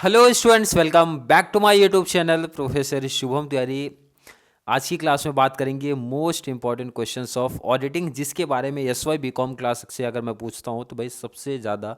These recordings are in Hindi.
Hello students, welcome back to my YouTube channel professor Shubham Tiwari. आज की क्लास में बात करेंगे most important questions of auditing, जिसके बारे में S Y B com class से अगर मैं पूछता हूं तो भाई सबसे ज़्यादा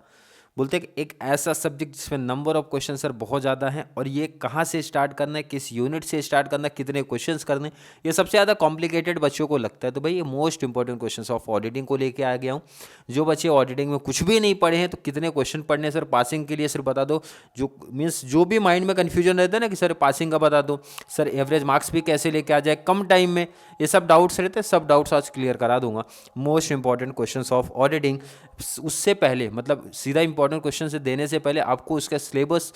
बोलते हैं कि एक ऐसा सब्जेक्ट जिसमें नंबर ऑफ क्वेश्चन सर बहुत ज़्यादा हैं, और ये कहाँ से स्टार्ट करना है, किस यूनिट से स्टार्ट करना है, कितने क्वेश्चंस करने, ये सबसे ज़्यादा कॉम्प्लिकेटेड बच्चों को लगता है। तो भाई ये most important questions of auditing को लेके आ गया हूँ। जो बच्चे ऑडिटिंग में कुछ भी नहीं पढ़े हैं तो कितने क्वेश्चन पढ़ने सर पासिंग के लिए सिर्फ बता दो। जो मीन्स जो भी माइंड में कन्फ्यूजन रहता है ना कि सर पासिंग का बता दो, सर एवरेज मार्क्स भी कैसे लेके आ जाए कम टाइम में, ये सब डाउट्स रहते हैं, सब डाउट्स आज क्लियर करा दूंगा। Most important questions of auditing. उससे पहले मतलब सीधा इंपॉर्टेंट क्वेश्चन से देने से पहले आपको उसका सिलेबस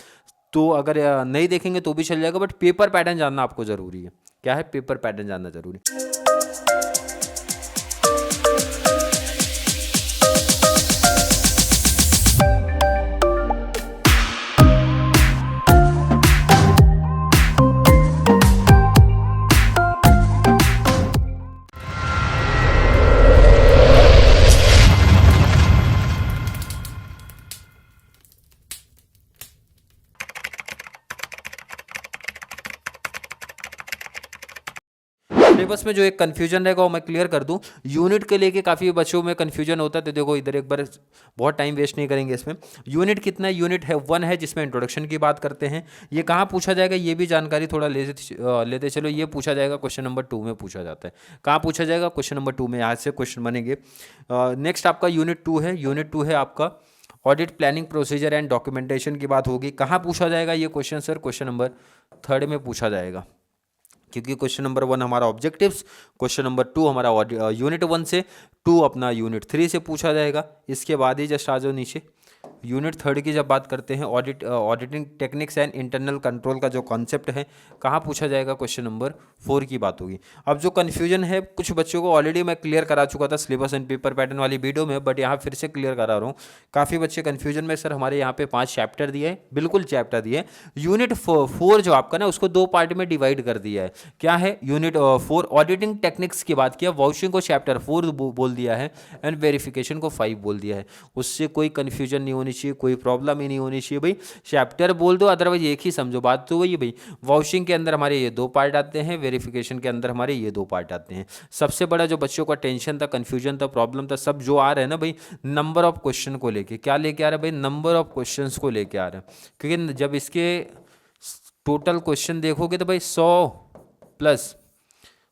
तो अगर नहीं देखेंगे तो भी चल जाएगा, बट पेपर पैटर्न जानना आपको जरूरी है। क्या है? पेपर पैटर्न जानना जरूरी है। सिलेबस में जो एक कन्फ्यूजन रहेगा वो मैं क्लियर कर दूं। यूनिट के लेके काफ़ी बच्चों में कन्फ्यूजन होता है, तो देखो इधर एक बार बहुत टाइम वेस्ट नहीं करेंगे इसमें। यूनिट कितना है? यूनिट है 1 है, जिसमें इंट्रोडक्शन की बात करते हैं। ये कहाँ पूछा जाएगा ये भी जानकारी थोड़ा लेते चलो। ये पूछा जाएगा क्वेश्चन नंबर 2 में पूछा जाता है। कहाँ पूछा जाएगा? क्वेश्चन नंबर 2 में। यहाँ से क्वेश्चन बनेंगे। नेक्स्ट आपका यूनिट 2 है। यूनिट 2 है आपका audit planning procedure and documentation की बात होगी। कहाँ पूछा जाएगा ये क्वेश्चन? सर क्वेश्चन नंबर 3 में पूछा जाएगा, क्योंकि क्वेश्चन नंबर 1 हमारा ऑब्जेक्टिव्स, क्वेश्चन नंबर 2 हमारा यूनिट 1 से, 2 अपना यूनिट 3 से पूछा जाएगा। इसके बाद ही जस्ट आ जाओ नीचे। यूनिट 3 की जब बात करते हैं, auditing techniques and internal control का जो कॉन्सेप्ट है, कहाँ पूछा जाएगा? क्वेश्चन नंबर 4 की बात होगी। अब जो कन्फ्यूजन है कुछ बच्चों को ऑलरेडी मैं क्लियर करा चुका था सिलेबस एंड पेपर पैटर्न वाली वीडियो में, बट यहाँ फिर से क्लियर करा रहा हूँ। काफ़ी बच्चे कन्फ्यूजन में, सर हमारे यहाँ पे 5 चैप्टर दिए हैं, बिल्कुल चैप्टर दिए हैं। यूनिट 4 जो आपका ना, उसको 2 पार्ट में डिवाइड कर दिया है। क्या है? यूनिट 4 ऑडिटिंग टेक्निक्स की बात किया, वाउचिंग को चैप्टर 4 बोल दिया है, एंड वेरिफिकेशन को 5 बोल दिया है। उससे कोई कन्फ्यूजन नहीं होनी चाहिए, कोई प्रॉब्लम ही नहीं होनी चाहिए भाई। चैप्टर बोल दो, अदरवाइज एक ही समझो। बात तो वही भाई, वाउचिंग के अंदर हमारे ये 2 पार्ट आते हैं, वेरिफिकेशन के अंदर हमारे ये 2 पार्ट आते हैं। सबसे बड़ा जो बच्चों का टेंशन था, कन्फ्यूजन था, प्रॉब्लम था, सब जो आ रहा है ना भाई, नंबर ऑफ क्वेश्चन को लेके। क्या लेके आ रहा है भाई? नंबर ऑफ क्वेश्चन को लेके आ रहा है। क्योंकि जब इसके टोटल क्वेश्चन देखोगे तो भाई 100 प्लस,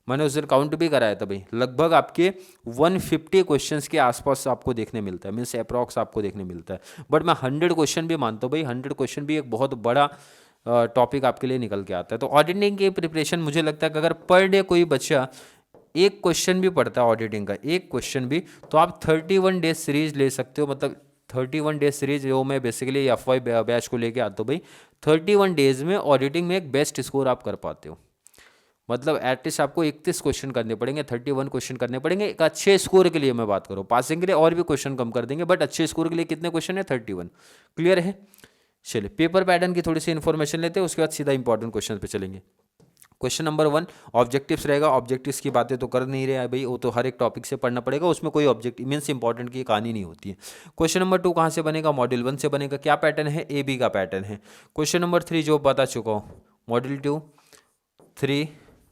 मैंने उस दिन काउंट भी कराया था भाई, लगभग आपके 150 क्वेश्चंस के आसपास आपको देखने मिलता है, मीन्स अप्रॉक्स आपको देखने मिलता है। बट मैं 100 क्वेश्चन भी मानता हूँ भाई, 100 क्वेश्चन भी एक बहुत बड़ा टॉपिक आपके लिए निकल के आता है। तो ऑडिटिंग की प्रिपरेशन मुझे लगता है कि अगर पर डे कोई बच्चा एक क्वेश्चन भी पढ़ता है ऑडिटिंग का, एक क्वेश्चन भी, तो आप 31 डेज सीरीज ले सकते हो। मतलब 31 डेज सीरीज जो मैं बेसिकली एफवाई बैच को लेके आता हूँ भाई, 31 डेज में ऑडिटिंग में एक बेस्ट स्कोर आप कर पाते हो। मतलब एटलीस्ट आपको 31 क्वेश्चन करने पड़ेंगे, 31 क्वेश्चन करने पड़ेंगे एक अच्छे स्कोर के लिए। मैं बात करूँ पासिंग के लिए और भी क्वेश्चन कम कर देंगे, बट अच्छे स्कोर के लिए कितने क्वेश्चन है? 31। क्लियर है? चलिए पेपर पैटर्न की थोड़ी सी इन्फॉर्मेशन लेते हैं, उसके बाद सीधा इंपॉर्टेंट क्वेश्चन पे चलेंगे। क्वेश्चन नंबर 1 ऑब्जेक्टिव्स रहेगा। ऑब्जेक्टिव्स की बातें तो कर नहीं रहे हैं भाई, वो तो हर एक टॉपिक से पढ़ना पड़ेगा, उसमें कोई ऑब्जेक्टिव मीन्स इंपॉर्टेंट की कहानी नहीं होती है। क्वेश्चन नंबर 2 कहाँ से बनेगा? मॉड्यूल 1 से बनेगा। क्या पैटर्न है? ए बी का पैटर्न है। क्वेश्चन नंबर 3 जो बता चुका हूँ, मॉड्यूल 2, 3,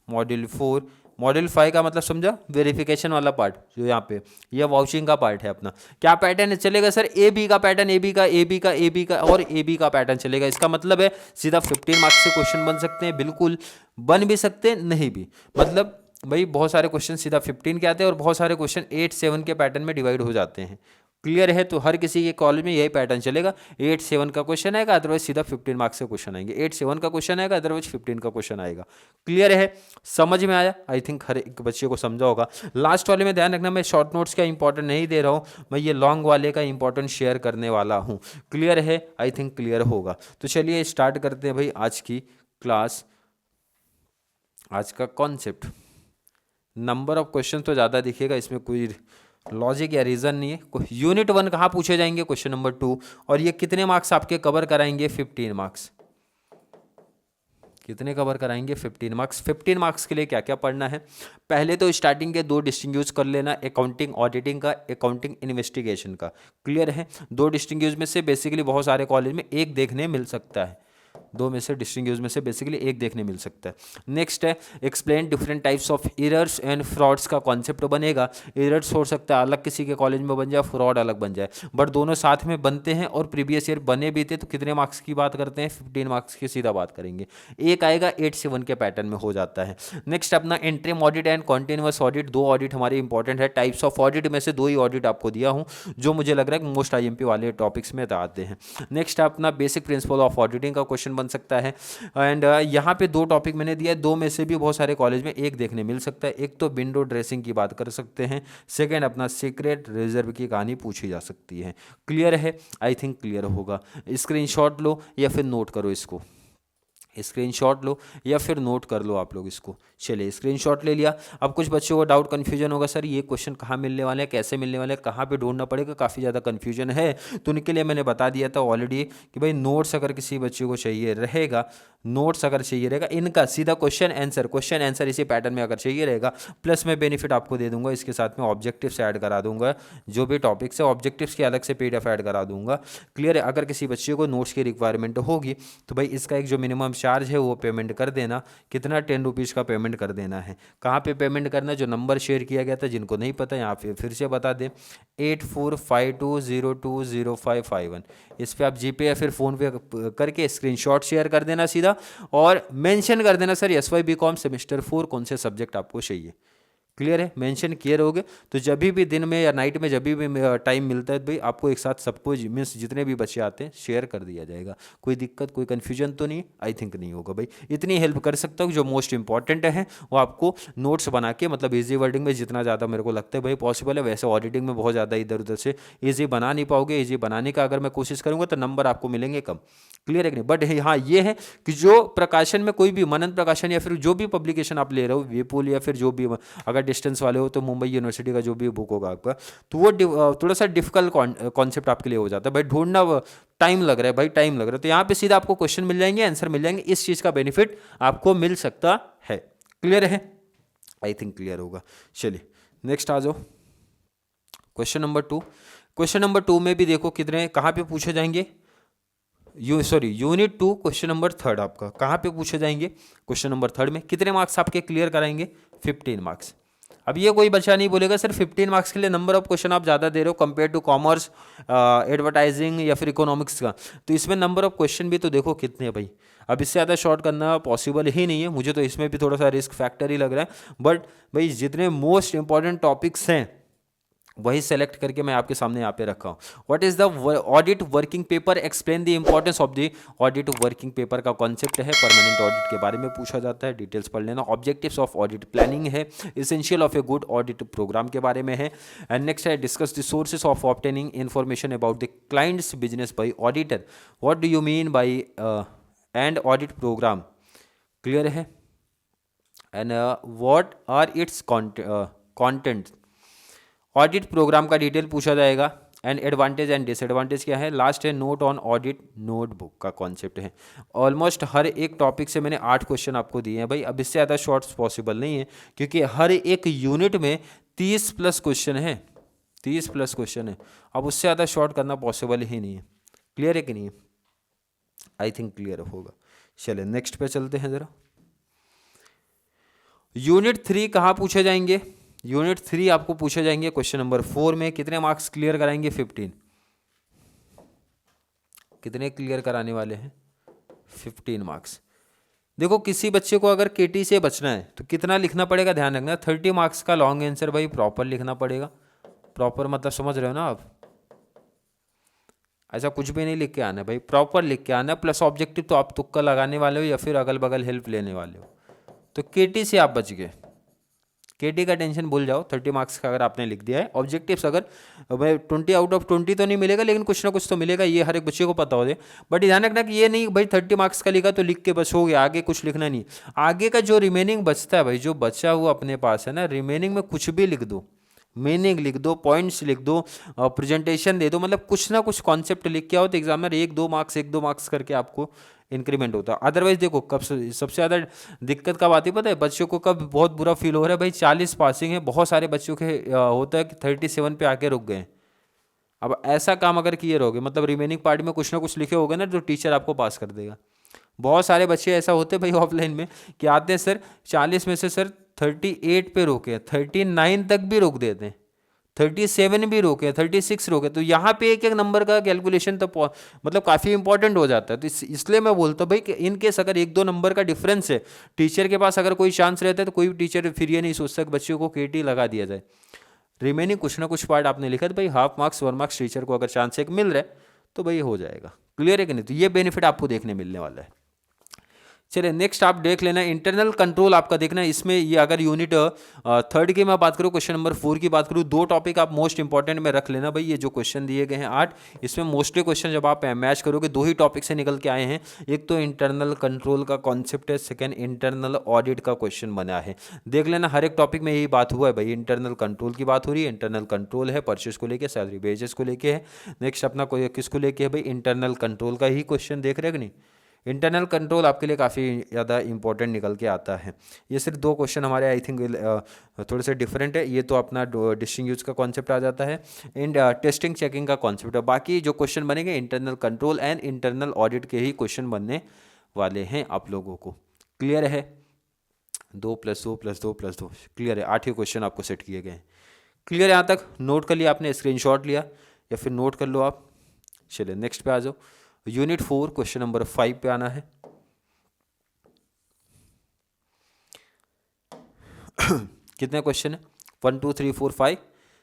मॉड्यूल 4, मॉड्यूल 5 का मतलब समझा? वेरिफिकेशन वाला पार्ट जो यहाँ पे, यह वाउचिंग का पार्ट है अपना। क्या पैटर्न है चलेगा सर? ए बी का पैटर्न, ए बी का, ए बी का, ए बी का और ए बी का पैटर्न चलेगा। इसका मतलब है सीधा 15 मार्क्स से क्वेश्चन बन सकते हैं, बिल्कुल बन भी सकते हैं, नहीं भी। मतलब भाई बहुत सारे क्वेश्चन सीधा 15 के आते हैं, और बहुत सारे क्वेश्चन 8, 7 के पैटर्न में डिवाइड हो जाते हैं। क्लियर है? तो हर किसी के कॉलेज में यही पैटर्न चलेगा। 8, 7 का क्वेश्चन आएगा, अदरवाइज सीधा 15 मार्क्स से क्वेश्चन आएंगे। 8, 7 का क्वेश्चन आएगा, अदरवाइज 15 का क्वेश्चन आएगा। क्लियर है? समझ में आया? आई थिंक हर एक बच्चे को समझा होगा। लास्ट वाले में ध्यान रखना, मैं शॉर्ट नोट्स का इंपॉर्टेंट नहीं दे रहा हूँ, मैं ये लॉन्ग वाले का इंपॉर्टेंट शेयर करने वाला हूँ। क्लियर है? आई थिंक क्लियर होगा। तो चलिए स्टार्ट करते हैं भाई आज की क्लास। आज का कॉन्सेप्ट, नंबर ऑफ क्वेश्चन तो ज़्यादा दिखेगा, इसमें कोई लॉजिक या रीज़न नहीं है। यूनिट 1 कहाँ पूछे जाएंगे? Question number 2। और ये कितने मार्क्स आपके कवर कराएंगे? 15 मार्क्स। कितने कवर कराएंगे? 15 मार्क्स। 15 मार्क्स के लिए क्या क्या पढ़ना है? पहले तो स्टार्टिंग के 2 डिस्टिंग्विश कर लेना, अकाउंटिंग ऑडिटिंग का, अकाउंटिंग इन्वेस्टिगेशन का। क्लियर है? 2 डिस्टिंग्विश में से बेसिकली बहुत सारे कॉलेज में एक देखने मिल सकता है। दो में से डिस्टिंग्विश में से बेसिकली एक देखने मिल सकता है। नेक्स्ट है explain different types of errors and frauds का कॉन्सेप्ट बनेगा। एरर्स हो सकता है अलग किसी के कॉलेज में बन जाए, फ्रॉड अलग बन जाए, बट दोनों साथ में बनते हैं और प्रीवियस ईयर बने भी थे। तो कितने मार्क्स की बात करते हैं, 15 मार्क्स की सीधा बात करेंगे। एक आएगा 8 से 1 के पैटर्न में हो जाता है। नेक्स्ट अपना interim audit and continuous audit, दो ऑडिट हमारे इंपॉर्टेंट है। टाइप्स ऑफ ऑडिट में से दो ही ऑडिट आपको दिया हूं जो मुझे लग रहा है कि मोस्ट आईएमपी वाले टॉपिक्स में आते हैं। नेक्स्ट अपना बेसिक प्रिंसिपल ऑफ ऑडिटिंग का क्वेश्चन बन सकता है। एंड यहाँ पे दो टॉपिक मैंने दिया है, दो में से भी बहुत सारे कॉलेज में एक देखने मिल सकता है। एक तो विंडो ड्रेसिंग की बात कर सकते हैं, सेकेंड अपना सीक्रेट रिजर्व की कहानी पूछी जा सकती है। क्लियर है, आई थिंक क्लियर होगा। स्क्रीनशॉट लो या फिर नोट करो इसको, स्क्रीनशॉट लो या फिर नोट कर लो आप लोग इसको। चलिए स्क्रीनशॉट ले लिया। अब कुछ बच्चों को डाउट कन्फ्यूजन होगा, सर ये क्वेश्चन कहाँ मिलने वाले हैं, कैसे मिलने वाले हैं, कहाँ पे ढूंढना पड़ेगा, काफ़ी ज़्यादा कन्फ्यूजन है। तो उनके लिए मैंने बता दिया था ऑलरेडी कि भाई नोट्स अगर किसी बच्चे को चाहिए रहेगा, नोट्स अगर चाहिए रहेगा, इनका सीधा क्वेश्चन आंसर इसी पैटर्न में अगर चाहिए रहेगा, प्लस मैं बेनिफिट आपको दे दूंगा, इसके साथ में ऑब्जेक्टिव्स ऐड करा दूंगा। जो भी टॉपिक्स है ऑब्जेक्टिव्स के अलग से PDF ऐड करा दूंगा। क्लियर है। अगर किसी बच्चे को नोट्स की रिक्वायरमेंट होगी तो भाई इसका एक जो मिनिमम चार्ज है वो पेमेंट कर देना। कितना, 10 रुपीज़ का पेमेंट कर देना है। कहाँ पे पेमेंट करना, जो नंबर शेयर किया गया था, जिनको नहीं पता यहाँ पे फिर से बता दें, 8452020551, इस पर आप GPay या फिर फ़ोनपे करके स्क्रीनशॉट शेयर कर देना सीधा, और मेंशन कर देना सर SY BCom सेमेस्टर 4 कौन से सब्जेक्ट आपको चाहिए। क्लियर है, मेंशन किए रहोगे तो जब भी दिन में या नाइट में जब भी टाइम मिलता है भाई आपको एक साथ सबको मीन्स जितने भी बच्चे आते हैं शेयर कर दिया जाएगा। कोई दिक्कत, कोई कन्फ्यूजन तो नहीं, आई थिंक नहीं होगा भाई। इतनी हेल्प कर सकता हूँ, जो मोस्ट इंपॉर्टेंट है वो आपको नोट्स बना के, मतलब ईजी वर्डिंग में जितना ज़्यादा मेरे को लगता है भाई पॉसिबल है। वैसे ऑडिटिंग में बहुत ज़्यादा इधर उधर से ईजी बना नहीं पाओगे, ईजी बनाने का अगर मैं कोशिश करूँगा तो नंबर आपको मिलेंगे कम। क्लियर है कि नहीं। बट हाँ ये है कि जो प्रकाशन में कोई भी मनन प्रकाशन या फिर जो भी पब्लिकेशन आप ले रहे हो, विपुल या फिर जो भी, अगर डिस्टेंस वाले हो तो मुंबई यूनिवर्सिटी का जो भी बुक होगा आपका, तो वो थोड़ा सा डिफिकल्ट कॉन्सेप्ट आपके लिए हो जाता है भाई। ढूंढना टाइम लग रहा है भाई, टाइम लग रहा है। तो यहाँ पे सीधा आपको क्वेश्चन मिल जाएंगे, आंसर मिल जाएंगे, इस चीज़ का बेनिफिट आपको मिल सकता है। क्लियर है, आई थिंक क्लियर होगा। चलिए नेक्स्ट आ जाओ, क्वेश्चन नंबर 2। क्वेश्चन नंबर 2 में भी देखो कितने, कहाँ पे पूछे जाएंगे, यूनिट 2 क्वेश्चन नंबर 3 आपका कहाँ पे पूछे जाएंगे, क्वेश्चन नंबर 3 में कितने मार्क्स आपके क्लियर कराएंगे, 15 मार्क्स। अब ये कोई बच्चा नहीं बोलेगा सर 15 मार्क्स के लिए नंबर ऑफ क्वेश्चन आप ज़्यादा दे रहे हो कंपेयर टू कॉमर्स, एडवर्टाइजिंग या फिर इकोनॉमिक्स का, तो इसमें नंबर ऑफ क्वेश्चन भी तो देखो कितने हैं भाई। अब इससे ज़्यादा शॉर्ट करना पॉसिबल ही नहीं है, मुझे तो इसमें भी थोड़ा सा रिस्क फैक्टर ही लग रहा है। बट भाई जितने मोस्ट इंपॉर्टेंट टॉपिक्स हैं वही सेलेक्ट करके मैं आपके सामने यहाँ पे रखा हूँ। What is the audit working paper, explain the importance of the audit working paper का कॉन्सेप्ट है, परमानेंट ऑडिट के बारे में पूछा जाता है, डिटेल्स पढ़ लेना। ऑब्जेक्टिव्स ऑफ ऑडिट प्लानिंग है, essential of a good audit program के बारे में है। एंड नेक्स्ट है discuss the sources of obtaining information about the clients business by auditor, what do you mean by and audit programme. Clear है। And what are its content, audit program का डिटेल पूछा जाएगा। एंड एडवांटेज एंड डिसएडवांटेज क्या है। लास्ट है नोट ऑन ऑडिट नोटबुक का कॉन्सेप्ट है। ऑलमोस्ट हर एक टॉपिक से मैंने 8 क्वेश्चन आपको दिए हैं भाई। अब इससे ज़्यादा शॉर्ट्स पॉसिबल नहीं है क्योंकि हर एक यूनिट में 30 प्लस क्वेश्चन है, 30 प्लस क्वेश्चन है। अब उससे ज़्यादा शॉर्ट करना पॉसिबल ही नहीं है। क्लियर है कि नहीं, आई थिंक क्लियर होगा। चलिए नेक्स्ट पे चलते हैं ज़रा। यूनिट 3 कहाँ पूछे जाएंगे, यूनिट 3 आपको पूछे जाएंगे क्वेश्चन नंबर 4 में। कितने मार्क्स क्लियर कराएंगे, 15। कितने क्लियर कराने वाले हैं, 15 मार्क्स। देखो किसी बच्चे को अगर KT से बचना है तो कितना लिखना पड़ेगा, ध्यान रखना, 30 मार्क्स का लॉन्ग आंसर भाई प्रॉपर लिखना पड़ेगा। प्रॉपर मतलब समझ रहे हो ना आप, ऐसा कुछ भी नहीं लिख के आना भाई, प्रॉपर लिख के आना। प्लस ऑब्जेक्टिव तो आप तुक्का लगाने वाले हो या फिर अगल बगल हेल्प लेने वाले हो। तो KT से आप बच गए, KT का टेंशन भूल जाओ। 30 मार्क्स का अगर आपने लिख दिया है, ऑब्जेक्टिव्स अगर भाई 20 आउट ऑफ 20 तो नहीं मिलेगा लेकिन कुछ ना कुछ तो मिलेगा, ये हर एक बच्चे को पता हो जाए। बट ध्यान रखना कि ये नहीं भाई 30 मार्क्स का लिखा तो लिख के बस हो गया, आगे कुछ लिखना नहीं। आगे का जो रिमेनिंग बचता है भाई, जो बचा हुआ अपने पास है ना, रिमेनिंग में कुछ भी लिख दो, मीनिंग लिख दो, पॉइंट्स लिख दो, प्रेजेंटेशन दे दो, मतलब कुछ ना कुछ कॉन्सेप्ट लिख के आओ तो एग्जामिनर 1-2 मार्क्स करके आपको इंक्रीमेंट होता है। अदरवाइज देखो कब सबसे ज़्यादा दिक्कत कब आती है पता है, बच्चों को कब बहुत बुरा फील हो रहा है भाई, 40 पासिंग है, बहुत सारे बच्चों के होता है कि 37 पे आके रुक गए। अब ऐसा काम अगर किए रहोगे, मतलब रिमेनिंग पार्ट में कुछ ना कुछ लिखे होगे ना, तो टीचर आपको पास कर देगा। बहुत सारे बच्चे ऐसा होते भाई ऑफलाइन में कि आते हैं सर 40 में से सर 38 पे रोके, 39 तक भी रोक देते हैं, 37 भी रोके, 36 रोके। तो यहाँ पे एक एक नंबर का कैलकुलेशन तो मतलब काफ़ी इंपॉर्टेंट हो जाता है। तो इसलिए मैं बोलता हूँ भाई कि इन केस अगर एक दो नंबर का डिफरेंस है, टीचर के पास अगर कोई चांस रहता है तो कोई भी टीचर फिर ये नहीं सोचता कि बच्चों को केटी लगा दिया जाए। रिमेनिंग कुछ ना कुछ पार्ट आपने लिखा तो भाई हाफ मार्क्स 1 मार्क्स टीचर को अगर चांस एक मिल रहा है तो भाई हो जाएगा। क्लियर है कि नहीं? तो ये बेनिफिट आपको देखने मिलने वाला है। चलिए नेक्स्ट आप देख लेना इंटरनल कंट्रोल आपका देखना। इसमें ये अगर यूनिट 3 की मैं बात करूँ, क्वेश्चन नंबर 4 की बात करूँ, 2 टॉपिक आप मोस्ट इंपॉर्टेंट में रख लेना भाई। ये जो क्वेश्चन दिए गए हैं 8, इसमें मोस्टली क्वेश्चन जब आप मैच करोगे 2 ही टॉपिक से निकल के आए हैं। एक तो इंटरनल कंट्रोल का कॉन्सेप्ट है, सेकेंड इंटरनल ऑडिट का क्वेश्चन बना है। देख लेना हर एक टॉपिक में यही बात हुआ है भाई। इंटरनल कंट्रोल की बात हो रही है, इंटरनल कंट्रोल है परचेस को लेकर, सैलरी वेजेस को लेके है। नेक्स्ट अपना कोई किसको लेके है भाई, इंटरनल कंट्रोल का ही क्वेश्चन देख रहे हैं कि नहीं। इंटरनल कंट्रोल आपके लिए काफ़ी ज़्यादा इंपॉर्टेंट निकल के आता है। ये सिर्फ 2 क्वेश्चन हमारे आई थिंक थोड़े से डिफरेंट है। ये तो अपना डिस्टिंग्विश का कॉन्सेप्ट आ जाता है, एंड टेस्टिंग चेकिंग का कॉन्सेप्ट है। बाकी जो क्वेश्चन बनेंगे internal control and internal audit के ही क्वेश्चन बनने वाले हैं आप लोगों को। क्लियर है? 2 + 2 + 2 + 2 क्लियर है। 8 ही क्वेश्चन आपको सेट किए गए हैं। क्लियर है? यहाँ तक नोट कर लिया आपने, स्क्रीनशॉट लिया या फिर नोट कर लो आप। चलिए नेक्स्ट पे आ जाओ। यूनिट 4 क्वेश्चन नंबर 5 पे आना है। कितने क्वेश्चन है? 1 2 3 4 5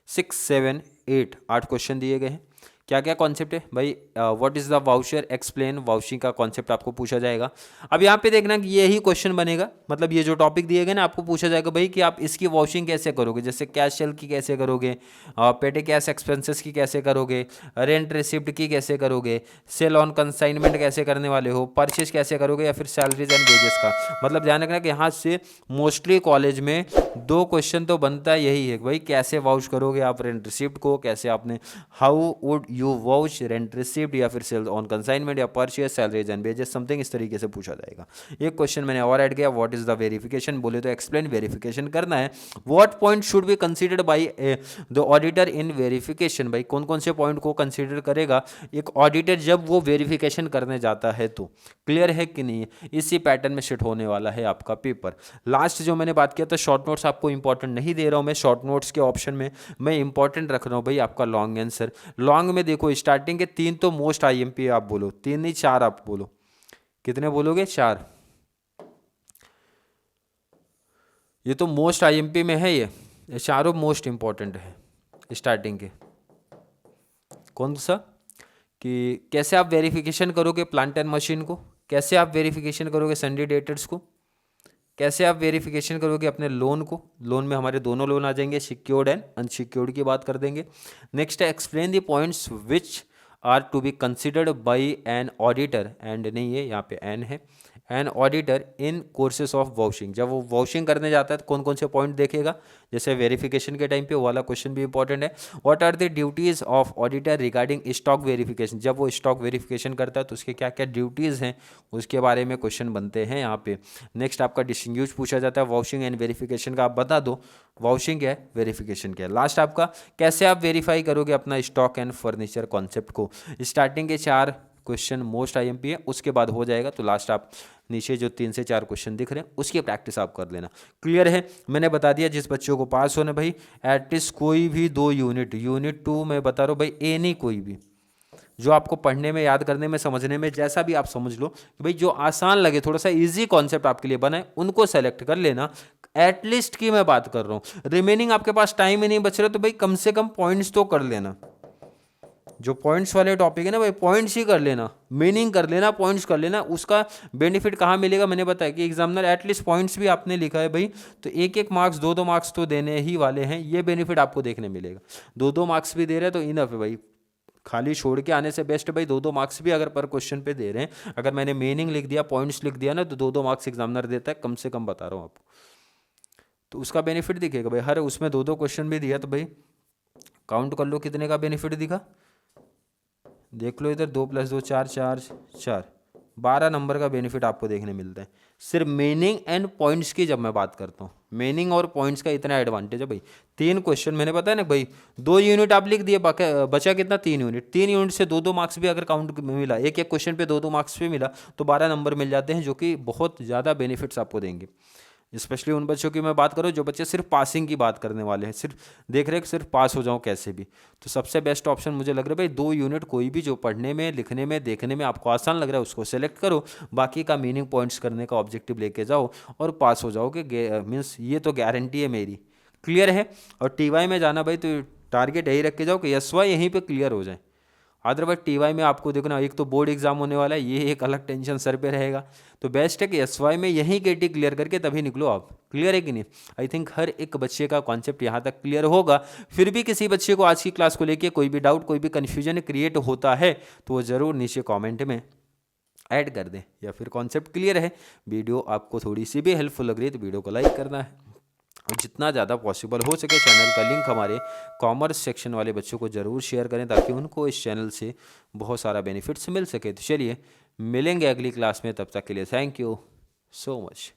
6 7 8 8 क्वेश्चन दिए गए हैं। क्या क्या कॉन्सेप्ट है भाई? What is the voucher, explain vouching का कॉन्सेप्ट आपको पूछा जाएगा। अब यहाँ पे देखना कि यही क्वेश्चन बनेगा, मतलब ये जो टॉपिक दिए गए ना आपको पूछा जाएगा भाई कि आप इसकी वाउचिंग कैसे करोगे। जैसे कैश सेल की कैसे करोगे, पेटे कैश एक्सपेंसेस की कैसे करोगे, रेंट रिसिप्ट की कैसे करोगे, सेल ऑन कंसाइनमेंट कैसे करने वाले हो, परचेज कैसे करोगे, या फिर सैलरीज एंड वेजेस का। मतलब ध्यान रखना कि यहाँ से मोस्टली कॉलेज में 2 क्वेश्चन तो बनता यही है भाई, कैसे वाउच करोगे आप रेंट रिसिप्ट को, कैसे आपने how would you vouch rent receipt, या फिर सेल ऑन कंसाइनमेंट या purchase salaries and wages, something इस तरीके से पूछा जाएगा। एक क्वेश्चन मैंने और ऐड किया, व्हाट इज द वेरिफिकेशन, बोले तो एक्सप्लेन वेरिफिकेशन करना है। What point should be considered by the auditor in verification, भाई कौन कौन से पॉइंट को कंसीडर करेगा एक ऑडिटर जब वो वेरिफिकेशन करने जाता है। तो क्लियर है कि नहीं? इसी पैटर्न में शिट होने वाला है आपका पेपर। लास्ट जो मैंने बात किया था शॉर्ट नोट्स आपको इंपॉर्टेंट नहीं दे रहा हूं मैं, शॉर्ट नोट्स के ऑप्शन में मैं इंपॉर्टेंट रख रहा हूं भाई आपका लॉन्ग आंसर। लॉन्ग में देखो स्टार्टिंग के 3 तो मोस्ट आईएमपी आप बोलो, 3 नहीं 4 आप बोलो। कितने बोलोगे? 4। ये तो मोस्ट आईएमपी में है, ये चारों मोस्ट इंपॉर्टेंट है स्टार्टिंग के। कौन सा? कि कैसे आप वेरिफिकेशन करोगे प्लांट एंड मशीन को, कैसे आप वेरिफिकेशन करोगे सन्डी डेटर्स को, कैसे आप वेरिफिकेशन करोगे अपने लोन को। लोन में हमारे दोनों लोन आ जाएंगे, सिक्योर्ड एंड अनसिक्योर्ड की बात कर देंगे। नेक्स्ट है explain the points which are to be considered by an auditor, and नहीं है यहाँ पे एन है, an auditor in courses of vouching. जब वो वाउचिंग करने जाता है तो कौन कौन से पॉइंट देखेगा, जैसे वेरिफिकेशन के टाइम पे वो वाला क्वेश्चन भी इंपॉर्टेंट है। What are the duties of auditor regarding stock verification, जब वो स्टॉक वेरिफिकेशन करता है तो उसके क्या क्या ड्यूटीज़ हैं उसके बारे में क्वेश्चन बनते हैं यहाँ पे। नेक्स्ट आपका डिस्टिंग्विश पूछा जाता है वाउचिंग एंड वेरिफिकेशन का, आप बता दो वाउचिंग क्या है, वेरिफिकेशन क्या है। लास्ट आपका कैसे आप वेरीफाई करोगे अपना स्टॉक एंड फर्नीचर कॉन्सेप्ट को। स्टार्टिंग के 4 क्वेश्चन मोस्ट आईएमपी है, उसके बाद हो जाएगा तो लास्ट आप नीचे जो 3 से 4 क्वेश्चन दिख रहे हैं उसकी प्रैक्टिस आप कर लेना। क्लियर है? मैंने बता दिया जिस बच्चों को पास होना भाई एटलीस्ट कोई भी 2 यूनिट, यूनिट 2 मैं बता रहा हूँ भाई, ए नहीं कोई भी जो आपको पढ़ने में, याद करने में, समझने में जैसा भी आप समझ लो कि भाई जो आसान लगे, थोड़ा सा इजी कॉन्सेप्ट आपके लिए बनाए, उनको सेलेक्ट कर लेना। एटलीस्ट की मैं बात कर रहा हूँ, रिमेनिंग आपके पास टाइम ही नहीं बच रहा तो भाई कम से कम पॉइंट्स तो कर लेना। जो पॉइंट्स वाले टॉपिक है ना भाई, पॉइंट्स ही कर लेना, मीनिंग कर लेना, पॉइंट्स कर लेना। उसका बेनिफिट कहाँ मिलेगा मैंने बताया कि एग्जामिनर एटलीस्ट पॉइंट्स भी आपने लिखा है भाई तो 1-1 मार्क्स 2-2 मार्क्स तो देने ही वाले हैं, ये बेनिफिट आपको देखने मिलेगा। 2-2 मार्क्स भी दे रहे हैं तो इनफ है भाई, खाली छोड़ के आने से बेस्ट भाई 2-2 मार्क्स भी अगर पर क्वेश्चन पे दे रहे हैं, अगर मैंने मीनिंग लिख दिया, पॉइंट्स लिख दिया ना, तो 2-2 मार्क्स एग्जामिनर देता है कम से कम, बता रहा हूँ आपको। तो उसका बेनिफिट दिखेगा भाई, हर उसमें 2-2 क्वेश्चन भी दिया तो भाई काउंट कर लो कितने का बेनिफिट दिखा, देख लो इधर 2 + 2 4 4 4 12 नंबर का बेनिफिट आपको देखने मिलता है सिर्फ मीनिंग एंड पॉइंट्स की। जब मैं बात करता हूँ मीनिंग और पॉइंट्स का इतना एडवांटेज है भाई। 3 क्वेश्चन मैंने बताया ना भाई, 2 यूनिट आप लिख दिए, बचा कितना 3 यूनिट। 3 यूनिट से 2-2 मार्क्स भी अगर काउंट में मिला, एक एक क्वेश्चन पे 2-2 मार्क्स भी मिला तो 12 नंबर मिल जाते हैं, जो कि बहुत ज़्यादा बेनिफिट्स आपको देंगे। स्पेशली उन बच्चों की मैं बात करूँ जो बच्चे सिर्फ पासिंग की बात करने वाले हैं, सिर्फ देख रहे हैं कि सिर्फ पास हो जाऊँ कैसे भी, तो सबसे बेस्ट ऑप्शन मुझे लग रहा है भाई 2 यूनिट कोई भी जो पढ़ने में, लिखने में, देखने में आपको आसान लग रहा है उसको सेलेक्ट करो, बाकी का मीनिंग पॉइंट्स करने का ऑब्जेक्टिव लेके जाओ और पास हो जाओगे। मीन्स ये तो गारंटी है मेरी। क्लियर है? और टीवाई में जाना भाई तो टारगेट यही रख के जाओ कि एसवाई यहीं पर क्लियर हो जाए। अदरवाइज टीवाई में आपको देखो ना, एक तो बोर्ड एग्जाम होने वाला है, ये एक अलग टेंशन सर पे रहेगा, तो बेस्ट है कि एसवाई में यहीं केटी क्लियर करके तभी निकलो आप। क्लियर है कि नहीं? आई थिंक हर एक बच्चे का कॉन्सेप्ट यहाँ तक क्लियर होगा। फिर भी किसी बच्चे को आज की क्लास को लेके कोई भी डाउट, कोई भी कन्फ्यूजन क्रिएट होता है तो वो ज़रूर नीचे कॉमेंट में ऐड कर दें, या फिर कॉन्सेप्ट क्लियर है, वीडियो आपको थोड़ी सी भी हेल्पफुल लग रही है तो वीडियो को लाइक करना है, और जितना ज़्यादा पॉसिबल हो सके चैनल का लिंक हमारे कॉमर्स सेक्शन वाले बच्चों को ज़रूर शेयर करें ताकि उनको इस चैनल से बहुत सारा बेनिफिट्स मिल सके। तो चलिए मिलेंगे अगली क्लास में, तब तक के लिए थैंक यू सो मच।